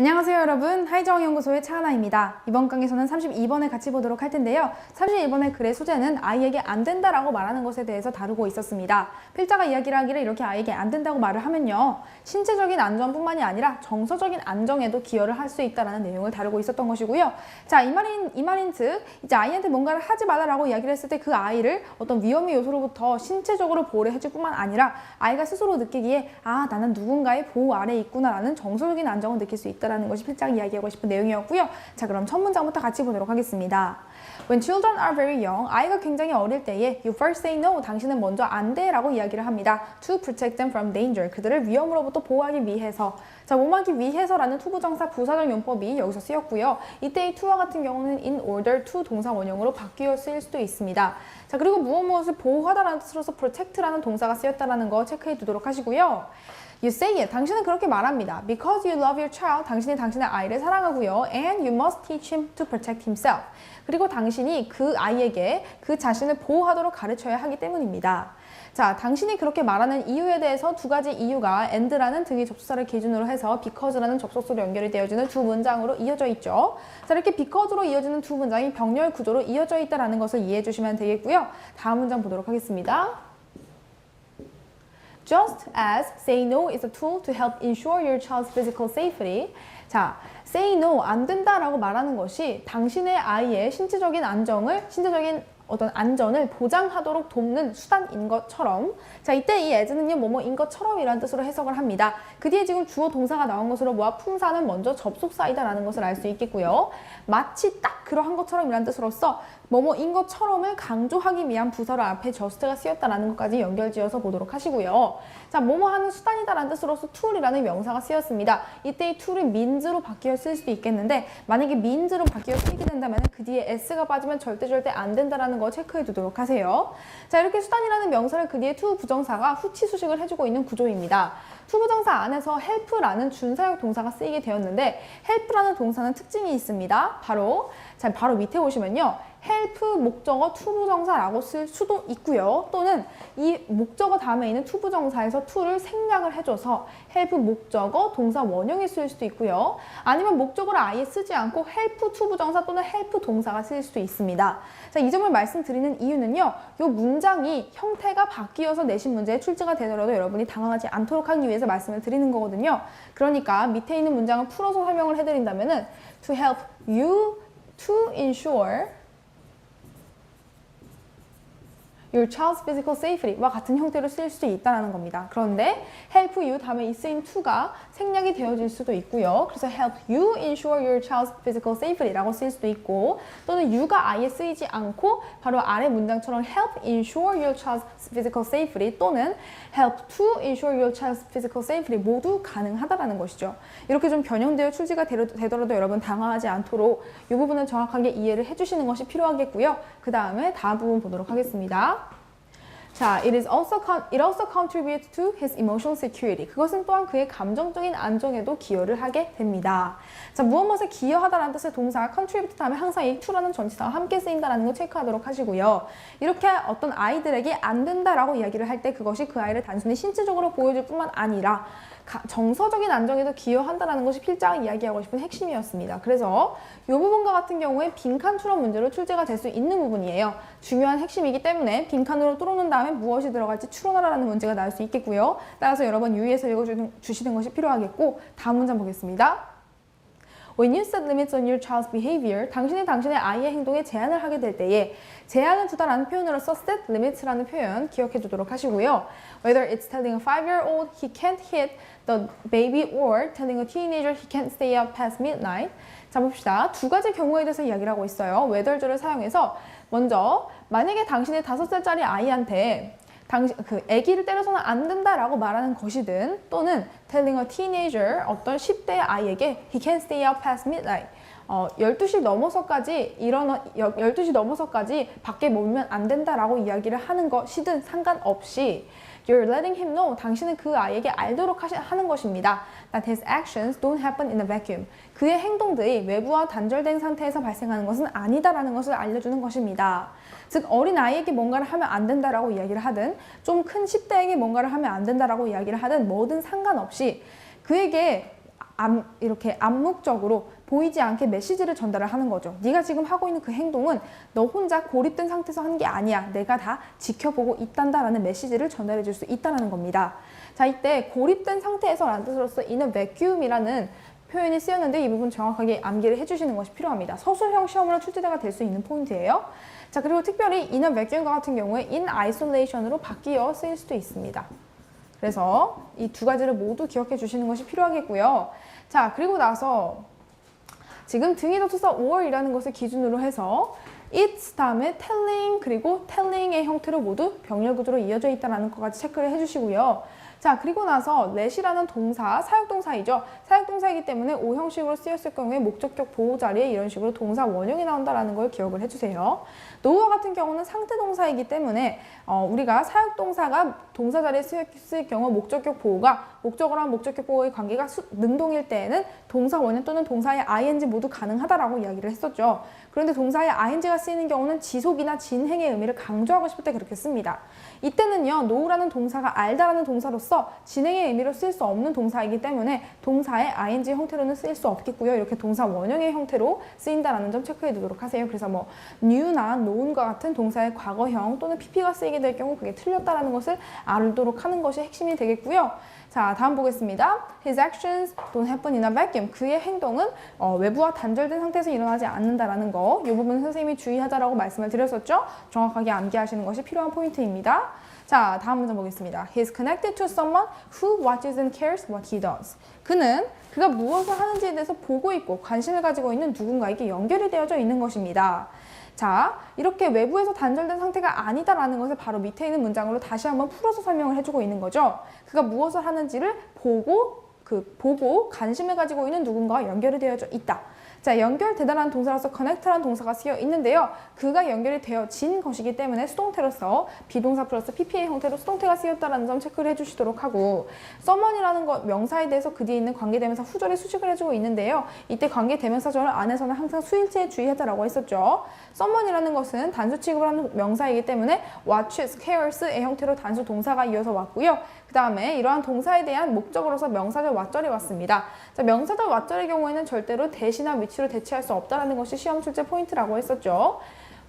안녕하세요 여러분, 하이정연구소의 차하나입니다. 이번 강의에서는 32번을 같이 보도록 할 텐데요. 32번의 글의 소재는 아이에게 안 된다라고 말하는 것에 대해서 다루고 있었습니다. 필자가 이야기를 하기를 이렇게 아이에게 안 된다고 말을 하면요, 신체적인 안정뿐만이 아니라 정서적인 안정에도 기여를 할 수 있다는 내용을 다루고 있었던 것이고요. 자, 이 말인 즉 이제 아이한테 뭔가를 하지 말라라고 이야기를 했을 때 그 아이를 어떤 위험의 요소로부터 신체적으로 보호를 해줄 뿐만 아니라 아이가 스스로 느끼기에 나는 누군가의 보호 아래에 있구나라는 정서적인 안정을 느낄 수 있다는 것이 필자가 이야기하고 싶은 내용이었고요. 자, 그럼 첫 문장부터 같이 보도록 하겠습니다. When children are very young, 아이가 굉장히 어릴 때에 you first say no, 당신은 먼저 안 돼 라고 이야기를 합니다. To protect them from danger, 그들을 위험으로부터 보호하기 위해서. 자, 뭐하기 위해서라는 투부정사 부사적 용법이 여기서 쓰였고요. 이때의 to와 같은 경우는 in order to 동사 원형으로 바뀌어 쓰일 수도 있습니다. 자, 그리고 무엇을 보호하다라는 뜻으로서 protect라는 동사가 쓰였다는 거 체크해 두도록 하시고요. You say it. 당신은 그렇게 말합니다. Because you love your child. 당신이 당신의 아이를 사랑하고요. And you must teach him to protect himself. 그리고 당신이 그 아이에게 그 자신을 보호하도록 가르쳐야 하기 때문입니다. 자, 당신이 그렇게 말하는 이유에 대해서 두 가지 이유가 and라는 등의 접속사를 기준으로 해서 because라는 접속사로 연결이 되어지는 두 문장으로 이어져 있죠. 자, 이렇게 because로 이어지는 두 문장이 병렬 구조로 이어져 있다는 것을 이해해 주시면 되겠고요. 다음 문장 보도록 하겠습니다. Just as say no is a tool to help ensure your child's physical safety. 자, say no, 안 된다라고 말하는 것이 당신의 아이의 신체적인 안전을 보장하도록 돕는 수단인 것처럼, 자, 이때 이 as는요, 뭐뭐인 것처럼이라는 뜻으로 해석을 합니다. 그 뒤에 지금 주어 동사가 나온 것으로 뭐와 품사는 먼저 접속사이다라는 것을 알 수 있겠고요. 마치 딱 그러한 것처럼이라는 뜻으로서 뭐뭐인 것처럼을 강조하기 위한 부사로 앞에 just가 쓰였다라는 것까지 연결지어서 보도록 하시고요. 자, 뭐뭐하는 수단이다라는 뜻으로서 tool이라는 명사가 쓰였습니다. 이때 이 tool이 means로 바뀌어 쓸 수도 있겠는데, 만약에 means로 바뀌어 쓰이게 된다면 그 뒤에 s가 빠지면 절대 안 된다라는 거 체크해 두도록 하세요. 자, 이렇게 수단이라는 명사를 그 뒤에 to 부정사가 후치 수식을 해주고 있는 구조입니다. to 부정사 안에서 help라는 준사역 동사가 쓰이게 되었는데, help라는 동사는 특징이 있습니다. 바로 밑에 보시면요, help 목적어 투부정사라고 쓸 수도 있고요. 또는 이 목적어 다음에 있는 투부정사에서 to를 생략을 해줘서 help 목적어 동사 원형이 쓰일 수도 있고요. 아니면 목적어를 아예 쓰지 않고 help 투부정사 또는 help 동사가 쓰일 수도 있습니다. 자, 이 점을 말씀드리는 이유는요, 이 문장이 형태가 바뀌어서 내신 문제에 출제가 되더라도 여러분이 당황하지 않도록 하기 위해서 말씀을 드리는 거거든요. 그러니까 밑에 있는 문장을 풀어서 설명을 해드린다면은 to help you to ensure your child's physical safety와 같은 형태로 쓰일 수도 있다는 겁니다. 그런데 help you 다음에 쓰인 to가 생략이 되어질 수도 있고요. 그래서 help you ensure your child's physical safety라고 쓰일 수도 있고, 또는 you가 아예 쓰이지 않고 바로 아래 문장처럼 help ensure your child's physical safety 또는 help to ensure your child's physical safety 모두 가능하다라는 것이죠. 이렇게 좀 변형되어 출제가 되더라도 여러분 당황하지 않도록 이 부분은 정확하게 이해를 해주시는 것이 필요하겠고요. 그 다음에 다음 부분 보도록 하겠습니다. 자, it also contributes to his emotional security. 그것은 또한 그의 감정적인 안정에도 기여를 하게 됩니다. 자, 무엇에 기여하다라는 뜻의 동사 contribute 다음에 항상 이 to라는 전치사와 함께 쓰인다는 거 체크하도록 하시고요. 이렇게 어떤 아이들에게 안 된다라고 이야기를 할 때 그것이 그 아이를 단순히 신체적으로 보여줄 뿐만 아니라 정서적인 안정에도 기여한다는 것이 필자가 이야기하고 싶은 핵심이었습니다. 그래서 이 부분과 같은 경우에 빈칸 추론 문제로 출제가 될 수 있는 부분이에요. 중요한 핵심이기 때문에 빈칸으로 뚫어놓은 다음에 무엇이 들어갈지 추론하라는 문제가 나올 수 있겠고요. 따라서 여러 번 유의해서 읽어주시는 것이 필요하겠고, 다음 문장 보겠습니다. When you set limits on your child's behavior, 당신이 당신의 아이의 행동에 제한을 하게 될 때에 제한을 두다라는 표현으로서 set limits라는 표현 기억해 두도록 하시고요. Whether it's telling a 5-year-old he can't hit the baby or telling a teenager he can't stay up past midnight. 자, 봅시다. 두 가지 경우에 대해서 이야기를 하고 있어요. whether절을 사용해서 먼저 만약에 당신의 5살짜리 아이한테 그 아기를 때려서는 안 된다라고 말하는 것이든, 또는 telling a teenager, 어떤 10대 아이에게 he can't stay up past midnight, 12시 넘어서까지 밖에 머물면 안 된다라고 이야기를 하는 것이든 상관없이 you're letting him know, 당신은 그 아이에게 알도록 하는 것입니다. That his actions don't happen in a vacuum. 그의 행동들이 외부와 단절된 상태에서 발생하는 것은 아니다라는 것을 알려주는 것입니다. 즉, 어린 아이에게 뭔가를 하면 안 된다라고 이야기를 하든, 좀 큰 10대에게 뭔가를 하면 안 된다라고 이야기를 하든, 뭐든 상관없이 그에게 이렇게 암묵적으로 보이지 않게 메시지를 전달을 하는 거죠. 네가 지금 하고 있는 그 행동은 너 혼자 고립된 상태에서 한 게 아니야. 내가 다 지켜보고 있단다라는 메시지를 전달해 줄 수 있다는 겁니다. 자, 이때 고립된 상태에서 라는 뜻으로서 in a vacuum이라는 표현이 쓰였는데 이 부분 정확하게 암기를 해주시는 것이 필요합니다. 서술형 시험으로 출제가 될 수 있는 포인트예요. 자, 그리고 특별히 in a vacuum과 같은 경우에 in isolation으로 바뀌어 쓰일 수도 있습니다. 그래서 이 두 가지를 모두 기억해 주시는 것이 필요하겠고요. 자, 그리고 나서 지금 등위접속사 or이라는 것을 기준으로 해서 it's 다음에 telling 그리고 telling의 형태로 모두 병렬 구조로 이어져 있다는 것까지 체크를 해주시고요. 자, 그리고 나서 let이라는 동사, 사역동사이죠. 사역동사이기 때문에 O 형식으로 쓰였을 경우에 목적격 보호 자리에 이런 식으로 동사 원형이 나온다는 걸 기억을 해주세요. no와 같은 경우는 상태동사이기 때문에 우리가 사역동사가 동사 자리에 쓰일 경우 목적격 보호가 목적어랑 목적격 보호의 관계가 능동일 때에는 동사 원형 또는 동사의 ing 모두 가능하다라고 이야기를 했었죠. 그런데 동사의 ing가 쓰이는 경우는 지속이나 진행의 의미를 강조하고 싶을 때 그렇게 씁니다. 이때는요, know라는 동사가 알다라는 동사로서 진행의 의미로 쓸 수 없는 동사이기 때문에 동사의 ing 형태로는 쓰일 수 없겠고요. 이렇게 동사 원형의 형태로 쓰인다라는 점 체크해 두도록 하세요. 그래서 뭐 knew나 known과 같은 동사의 과거형 또는 pp가 쓰이게 될 경우 그게 틀렸다라는 것을 알도록 하는 것이 핵심이 되겠고요. 자, 다음 보겠습니다. His actions don't happen in a vacuum. 그의 행동은 외부와 단절된 상태에서 일어나지 않는다라는 거. 이 부분 선생님이 주의하자라고 말씀을 드렸었죠. 정확하게 암기하시는 것이 필요한 포인트입니다. 자, 다음 문장 보겠습니다. He is connected to someone who watches and cares what he does. 그는 그가 무엇을 하는지에 대해서 보고 있고 관심을 가지고 있는 누군가에게 연결이 되어져 있는 것입니다. 자, 이렇게 외부에서 단절된 상태가 아니다라는 것을 바로 밑에 있는 문장으로 다시 한번 풀어서 설명을 해주고 있는 거죠. 그가 무엇을 하는지를 보고 관심을 가지고 있는 누군가와 연결이 되어져 있다. 자, 연결되다라는 동사로서 connect라는 동사가 쓰여 있는데요. 그가 연결이 되어진 것이기 때문에 수동태로서 비동사 플러스 PP의 형태로 수동태가 쓰였다는 점 체크를 해주시도록 하고 someone이라는 것 명사에 대해서 그 뒤에 있는 관계대명사 후절에 수식을 해주고 있는데요. 이때 관계대명사절 안에서는 항상 수일체에 주의하자라고 했었죠. someone이라는 것은 단수 취급을 하는 명사이기 때문에 watches, cares의 형태로 단수 동사가 이어서 왔고요. 그 다음에 이러한 동사에 대한 목적으로서 명사절 what절이 왔습니다. 자, 명사절 what절의 경우에는 절대로 대시나 위치로 대체할 수 없다는 것이 시험 출제 포인트라고 했었죠.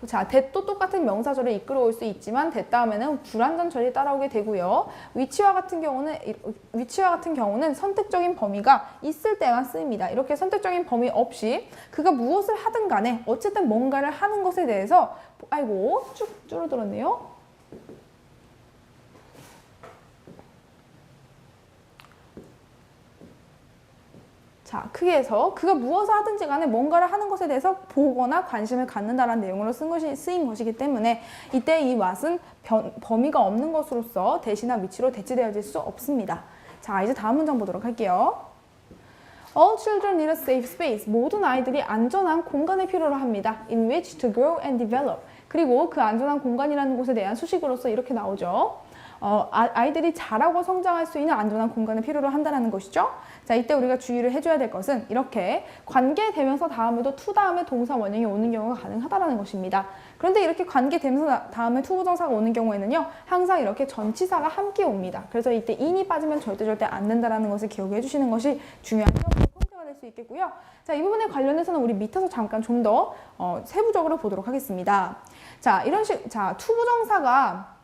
자, that도 똑같은 명사절을 이끌어올 수 있지만 that 다음에는 불완전절이 따라오게 되고요. 위치와 같은 경우는 선택적인 범위가 있을 때만 쓰입니다. 이렇게 선택적인 범위 없이 그가 무엇을 하든 간에 어쨌든 뭔가를 하는 것에 대해서 아이고 쭉 줄어들었네요. 자, 크게 해서 그가 무엇을 하든지 간에 뭔가를 하는 것에 대해서 보거나 관심을 갖는다는 내용으로 쓰인 것이기 때문에 이때 이 what은 범위가 없는 것으로서 대시나 위치로 대치되어질 수 없습니다. 자, 이제 다음 문장 보도록 할게요. All children need a safe space. 모든 아이들이 안전한 공간을 필요로 합니다. In which to grow and develop. 그리고 그 안전한 공간이라는 곳에 대한 수식으로서 이렇게 나오죠. 아이들이 자라고 성장할 수 있는 안전한 공간을 필요로 한다는 것이죠. 자, 이때 우리가 주의를 해줘야 될 것은 이렇게 관계대명사 다음에도 to 다음에 동사 원형이 오는 경우가 가능하다는 것입니다. 그런데 이렇게 관계대명사 다음에 to 부정사가 오는 경우에는요, 항상 이렇게 전치사가 함께 옵니다. 그래서 이때 in이 빠지면 절대 안 된다는 것을 기억해 주시는 것이 중요한 포인트가 될 수 있겠고요. 자, 이 부분에 관련해서는 우리 밑에서 잠깐 좀 더 세부적으로 보도록 하겠습니다. 자, 자, 투부정사가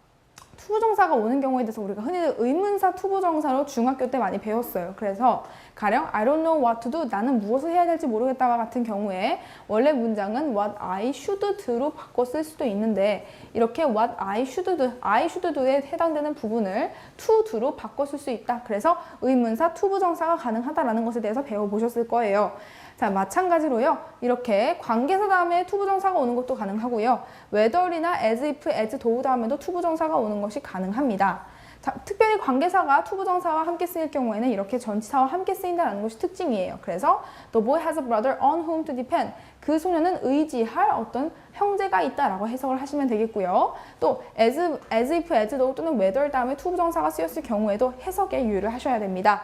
오는 경우에 대해서 우리가 흔히 의문사 투부정사로 중학교 때 많이 배웠어요. 그래서 가령 I don't know what to do, 나는 무엇을 해야 될지 모르겠다와 같은 경우에 원래 문장은 what I should do로 바꿔 쓸 수도 있는데 이렇게 what I should do에 해당되는 부분을 to do로 바꿔 쓸 수 있다. 그래서 의문사 투부정사가 가능하다라는 것에 대해서 배워보셨을 거예요. 자, 마찬가지로요. 이렇게 관계사 다음에 투부정사가 오는 것도 가능하고요. whether이나 as if, as though 다음에도 투부정사가 오는 것이 가능합니다. 자, 특별히 관계사가 투부정사와 함께 쓰일 경우에는 이렇게 전치사와 함께 쓰인다는 것이 특징이에요. 그래서 the boy has a brother on whom to depend. 그 소년은 의지할 어떤 형제가 있다라고 해석을 하시면 되겠고요. 또 as if, as though 또는 whether 다음에 투부정사가 쓰였을 경우에도 해석에 유의를 하셔야 됩니다.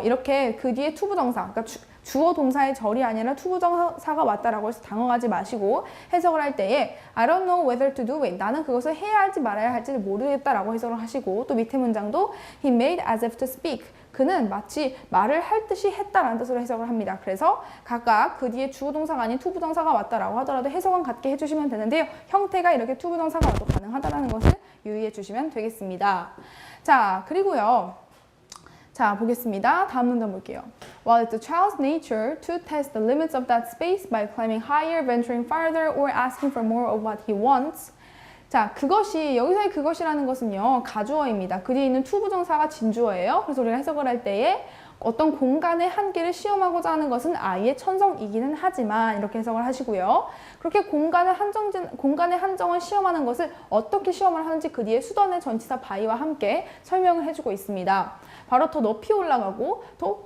이렇게 그 뒤에 투부정사, 그러니까 주어 동사의 절이 아니라 투부정사가 왔다라고 해서 당황하지 마시고 해석을 할 때에 I don't know whether to do it. 나는 그것을 해야 할지 말아야 할지 모르겠다라고 해석을 하시고 또 밑에 문장도 He made as if to speak. 그는 마치 말을 할 듯이 했다라는 뜻으로 해석을 합니다. 그래서 각각 그 뒤에 주어 동사가 아닌 투부정사가 왔다라고 하더라도 해석은 같게 해주시면 되는데요. 형태가 이렇게 투부정사가 와도 가능하다는 것을 유의해 주시면 되겠습니다. 자, 그리고요. 자, 보겠습니다. 다음 문장 볼게요. While it's a child's nature to test the limits of that space by climbing higher, venturing farther, or asking for more of what he wants. 자, 그것이, 여기서의 그것이라는 것은요, 가주어입니다. 그 뒤에 있는 투부정사가 진주어예요. 그래서 우리가 해석을 할 때에 어떤 공간의 한계를 시험하고자 하는 것은 아이의 천성이기는 하지만 이렇게 해석을 하시고요. 그렇게 공간의 한정을 시험하는 것을 어떻게 시험을 하는지 그 뒤에 수단의 전치사 by와 함께 설명을 해주고 있습니다. 바로 더 높이 올라가고 더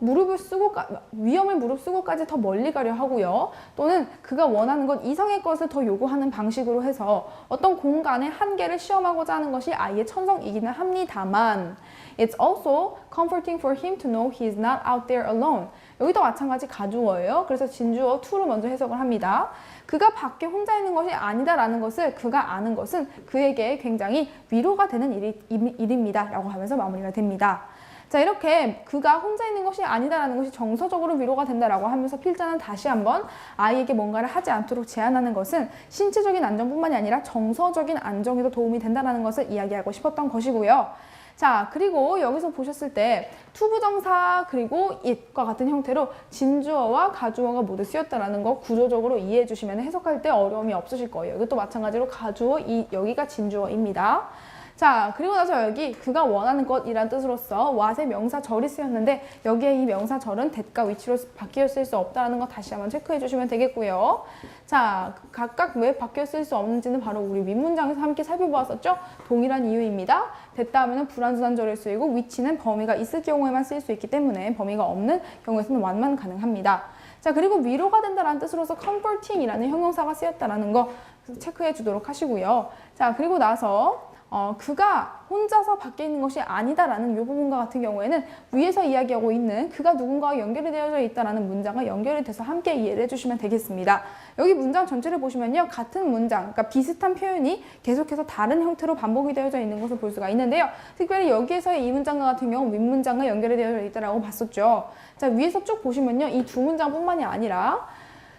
위험을 무릅쓰고까지 더 멀리 가려 하고요. 또는 그가 원하는 것 이상의 것을 더 요구하는 방식으로 해서 어떤 공간의 한계를 시험하고자 하는 것이 아이의 천성이기는 합니다만 It's also comforting for him to know he is not out there alone. 여기도 마찬가지 가주어예요. 그래서 진주어 to로 먼저 해석을 합니다. 그가 밖에 혼자 있는 것이 아니다라는 것을 그가 아는 것은 그에게 굉장히 위로가 되는 일입니다. 라고 하면서 마무리가 됩니다. 자, 이렇게 그가 혼자 있는 것이 아니다라는 것이 정서적으로 위로가 된다라고 하면서 필자는 다시 한번 아이에게 뭔가를 하지 않도록 제안하는 것은 신체적인 안정뿐만이 아니라 정서적인 안정에도 도움이 된다는 것을 이야기하고 싶었던 것이고요. 자, 그리고 여기서 보셨을 때 투부정사 그리고 it과 같은 형태로 진주어와 가주어가 모두 쓰였다라는 거 구조적으로 이해해 주시면 해석할 때 어려움이 없으실 거예요. 이것도 마찬가지로 가주어, 여기가 진주어입니다. 자, 그리고 나서 여기 그가 원하는 것이란 뜻으로서 what의 명사절이 쓰였는데 여기에 이 명사절은 대가 위치로 바뀌어 쓸 수 없다는 거 다시 한번 체크해 주시면 되겠고요. 자, 각각 왜 바뀌어 쓸 수 없는지는 바로 우리 윗문장에서 함께 살펴보았었죠? 동일한 이유입니다. 됐다 하면 불완전한절에 쓰이고 위치는 범위가 있을 경우에만 쓰일 수 있기 때문에 범위가 없는 경우에서는 what만 가능합니다. 자, 그리고 위로가 된다라는 뜻으로서 comforting이라는 형용사가 쓰였다라는 거 체크해 주도록 하시고요. 자, 그리고 나서 그가 혼자서 밖에 있는 것이 아니다라는 이 부분과 같은 경우에는 위에서 이야기하고 있는 그가 누군가와 연결이 되어져 있다라는 문장과 연결이 돼서 함께 이해를 해주시면 되겠습니다. 여기 문장 전체를 보시면요. 같은 문장, 그러니까 비슷한 표현이 계속해서 다른 형태로 반복이 되어져 있는 것을 볼 수가 있는데요. 특별히 여기에서의 이 문장과 같은 경우 윗문장과 연결이 되어져 있다라고 봤었죠. 자, 위에서 쭉 보시면요. 이 두 문장뿐만이 아니라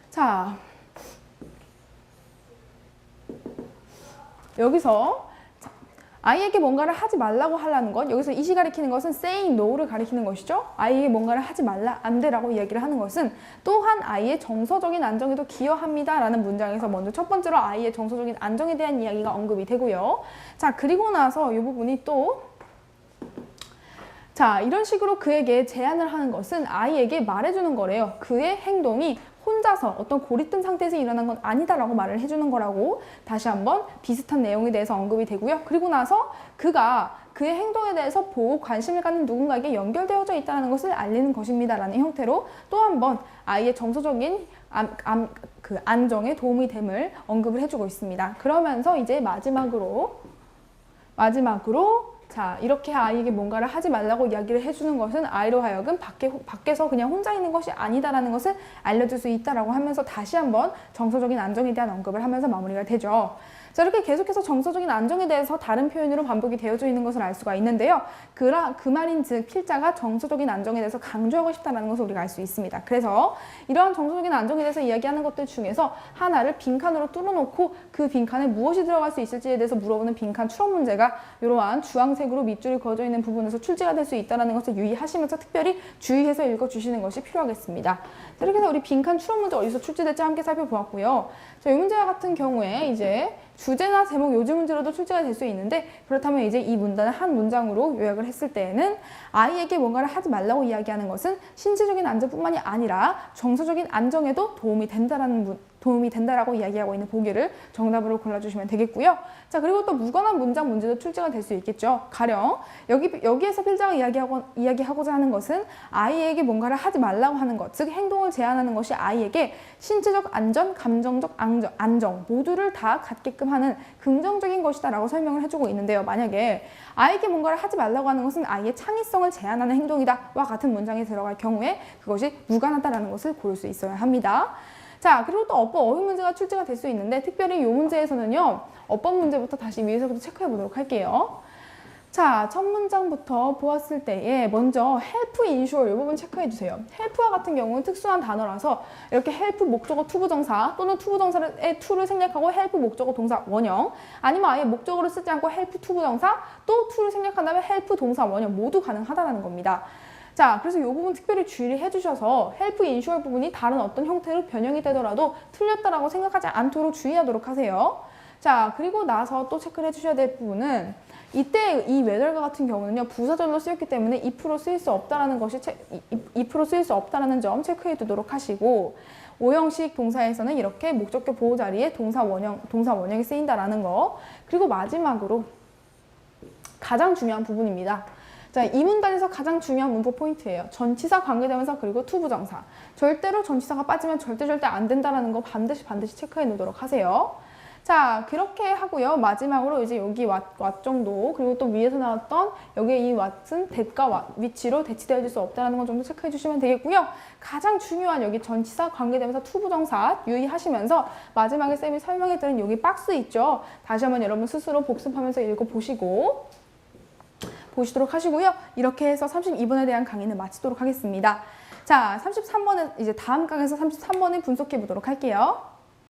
자, 여기서 아이에게 뭔가를 하지 말라고 하라는 것, 여기서 이시 가리키는 것은 saying no를 가리키는 것이죠. 아이에게 뭔가를 하지 말라, 안 되라고 이야기를 하는 것은 또한 아이의 정서적인 안정에도 기여합니다 라는 문장에서 먼저 첫 번째로 아이의 정서적인 안정에 대한 이야기가 언급이 되고요. 자, 그리고 나서 이 부분이 또 자, 이런 식으로 그에게 제안을 하는 것은 아이에게 말해주는 거래요. 그의 행동이 혼자서 어떤 고립된 상태에서 일어난 건 아니다라고 말을 해주는 거라고 다시 한번 비슷한 내용에 대해서 언급이 되고요. 그리고 나서 그가 그의 행동에 대해서 보고 관심을 갖는 누군가에게 연결되어져 있다는 것을 알리는 것입니다 라는 형태로 또 한번 아이의 정서적인 안정에 도움이 됨을 언급을 해주고 있습니다. 그러면서 이제 마지막으로 자, 이렇게 아이에게 뭔가를 하지 말라고 이야기를 해주는 것은 아이로 하여금 밖에서 그냥 혼자 있는 것이 아니다라는 것을 알려줄 수 있다라고 하면서 다시 한번 정서적인 안정에 대한 언급을 하면서 마무리가 되죠. 자, 이렇게 계속해서 정서적인 안정에 대해서 다른 표현으로 반복이 되어져 있는 것을 알 수가 있는데요. 그 말인즉 필자가 정서적인 안정에 대해서 강조하고 싶다는 것을 우리가 알 수 있습니다. 그래서 이러한 정서적인 안정에 대해서 이야기하는 것들 중에서 하나를 빈칸으로 뚫어놓고 그 빈칸에 무엇이 들어갈 수 있을지에 대해서 물어보는 빈칸 추론 문제가 이러한 주황색으로 밑줄이 그어져 있는 부분에서 출제가 될 수 있다는 것을 유의하시면서 특별히 주의해서 읽어주시는 것이 필요하겠습니다. 자, 이렇게 해서 우리 빈칸 추론 문제 어디서 출제될지 함께 살펴보았고요. 자, 이 문제와 같은 경우에 이제 주제나 제목, 요지 문제로도 출제가 될 수 있는데 그렇다면 이제 이 문단을 한 문장으로 요약을 했을 때에는 아이에게 뭔가를 하지 말라고 이야기하는 것은 신체적인 안정뿐만이 아니라 정서적인 안정에도 도움이 된다라는 도움이 된다라고 이야기하고 있는 보기를 정답으로 골라주시면 되겠고요. 자, 그리고 또 무관한 문장 문제도 출제가 될 수 있겠죠. 가령 여기에서 필자가 이야기하고자 하는 것은 아이에게 뭔가를 하지 말라고 하는 것, 즉 행동을 제한하는 것이 아이에게 신체적 안전, 감정적 안정 모두를 다 갖게끔 하는 긍정적인 것이다 라고 설명을 해주고 있는데요. 만약에 아이에게 뭔가를 하지 말라고 하는 것은 아이의 창의성을 제한하는 행동이다 와 같은 문장이 들어갈 경우에 그것이 무관하다라는 것을 고를 수 있어야 합니다. 자, 그리고 또 어법 어휘 문제가 출제가 될 수 있는데 특별히 이 문제에서는요. 어법 문제부터 다시 위에서부터 체크해 보도록 할게요. 자, 첫 문장부터 보았을 때에 먼저 help ensure 이 부분 체크해 주세요. help와 같은 경우는 특수한 단어라서 이렇게 help 목적어 투부정사 또는 투부정사의 to를 생략하고 help 목적어 동사 원형 아니면 아예 목적어를 쓰지 않고 help 투부정사 또 to를 생략한다면 help 동사 원형 모두 가능하다는 겁니다. 자, 그래서 이 부분 특별히 주의를 해주셔서 help ensure 부분이 다른 어떤 형태로 변형이 되더라도 틀렸다라고 생각하지 않도록 주의하도록 하세요. 자, 그리고 나서 또 체크를 해주셔야 될 부분은 이때 이 whether가 같은 경우는요 부사절로 쓰였기 때문에 if로 쓰일 수 없다라는 것이 if로 쓰일 수 없다라는 점 체크해 두도록 하시고 오형식 동사에서는 이렇게 목적격 보호 자리에 동사 원형이 쓰인다라는 거. 그리고 마지막으로 가장 중요한 부분입니다. 자, 이 문단에서 가장 중요한 문법 포인트예요. 전치사, 관계대명사, 그리고 투부정사. 절대로 전치사가 빠지면 절대 안 된다라는 거 반드시 체크해 놓도록 하세요. 자, 그렇게 하고요. 마지막으로 이제 여기 what 정도, 그리고 또 위에서 나왔던 여기에 이 what은 that과 which로 대치되어질 수 없다는 것 정도 체크해 주시면 되겠고요. 가장 중요한 여기 전치사, 관계대명사, 투부정사 유의하시면서 마지막에 쌤이 설명해 드린 여기 박스 있죠. 다시 한번 여러분 스스로 복습하면서 읽어보시도록 하시고요. 이렇게 해서 32번에 대한 강의는 마치도록 하겠습니다. 자, 33번은 이제 다음 강에서 33번을 분석해 보도록 할게요.